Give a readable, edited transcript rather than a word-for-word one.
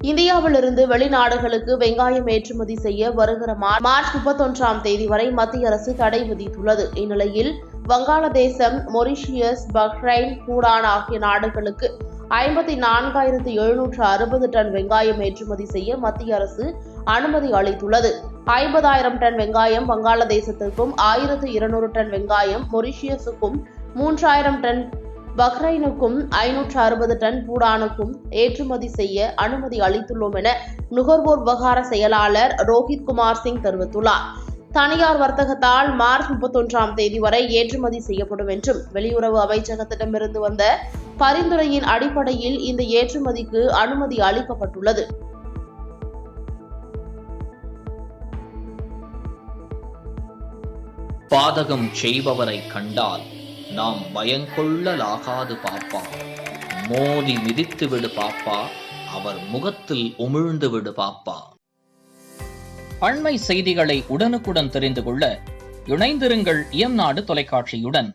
இந்தியாவிலிருந்து வெளிநாடுகளுக்கு வெங்காயம் ஏற்றுமதி செய்ய வருகிற மார்ச் 31ஆம் தேதி வரை மத்திய அரசு தடை விதித்துள்ளது. இந்நிலையில் வங்காளதேசம், மொரிஷியஸ், பஹ்ரைன், பூடான் ஆகிய நாடுகளுக்கு 54,760 டன் வெங்காயம் ஏற்றுமதி செய்ய மத்திய அரசு அனுமதி அளித்துள்ளது. 50,000 டன் வெங்காயம் வங்காளதேசத்திற்கும், 1,200 டன் வெங்காயம் மொரிஷியஸுக்கும், 3,000 டன் பஹ்ரைனுக்கும், 560 டன் பூடானுக்கும் ஏற்றுமதி செய்ய அனுமதி அளித்துள்ளோம் என நுகர்வோர் விவகார செயலாளர் ரோஹித் குமார் சிங் தெரிவித்துள்ளார். தனியார் வர்த்தகத்தால் மார்ச் 31ஆம் தேதி வரை ஏற்றுமதி செய்யப்படும் என்றும், வெளியுறவு அமைச்சகத்திடமிருந்து வந்த பரிந்துரையின் அடிப்படையில் இந்த ஏற்றுமதிக்கு அனுமதி அளிக்கப்பட்டுள்ளது. பாதகம் செய்பவரை கண்டால் நாம் பயங்கொள்ளலாகாது பாப்பா. மோதி மிதித்து விடு பாப்பா, அவர் முகத்தில் உமிழ்ந்து விடு பாப்பா. அண்மை செய்திகளை உடனுக்குடன் தெரிந்து கொள்ள இணைந்திருங்கள் எம் நாடு தொலைக்காட்சியுடன்.